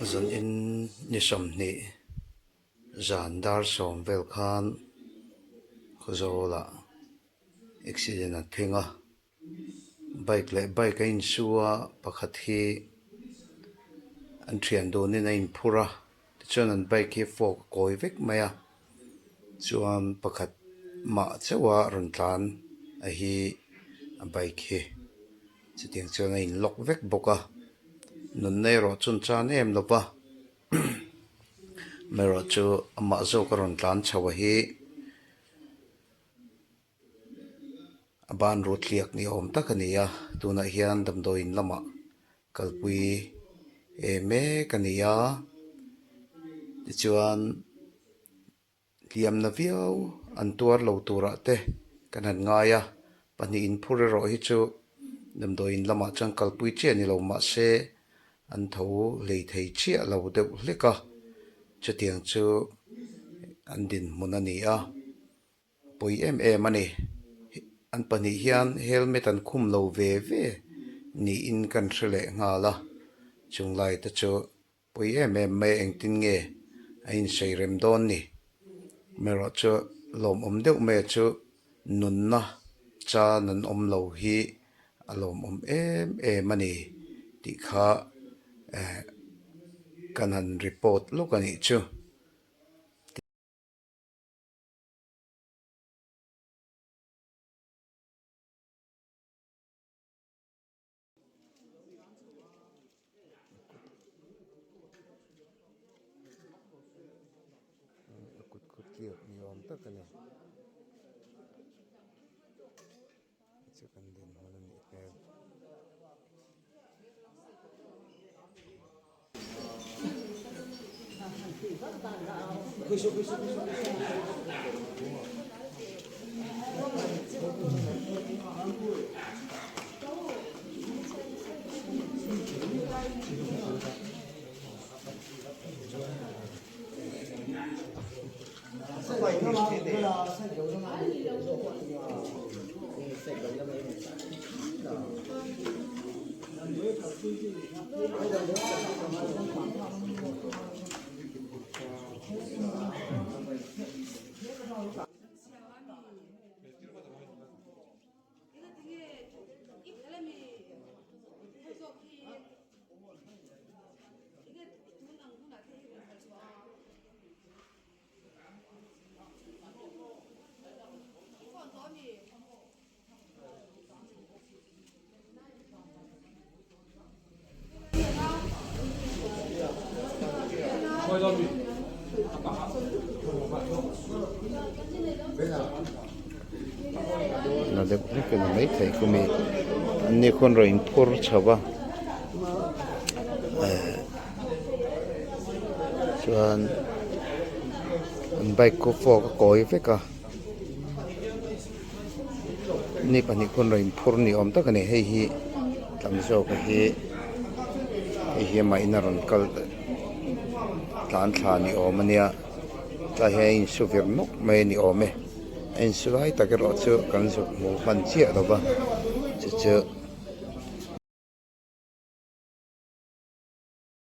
zon in nisom ni zandar som vel khan khawzawl accident a thenga bike in suwa pakhat hi an thian donin a in phura chuan an bike hi fork kawi vek mai a chuan pakhat ma chewa rawn tlan a hi a bike hi chutiang chuan a in lock vek bawk a nun nei ro chun chan em lopa mero chu ama zo ka ron tlan chawa hi aban ro tliak ni om tak ani a tuna hian damdawiin lama kalpui eme kania tichuan liam na viau an tuar lo tura te kan han ngaia pahnih in phur ro hi chu damdawiin lama chang kalpui che ni lo ma se an tho lei thei chia lo deuh hleka chutiang chu an din hmun ani a pui em ani an pahnih hian helmet an khum lo ve ve ni in kan hrele ngala chunglai te chu pui em mai engtin nge a in sei rem dawn ni mero chu lom om deuh me chu nun na cha nan om lo hi a lom om em ani ti kha kan han report luk ani chu kut liak ni om tak ani chu kan din hmun ani hmel na de ke na mai thai ku mi anni khon ro in phur chawa chuan an bike ko fork koi veka ni pani khon ro in phur ni om tak ani hei hi tam zo ka hi mai na ron kal tlan thla ni om ania ta hein suvir nok mai ni ome en suai ta ke ro chu kan zu mo fan chia lo ba chu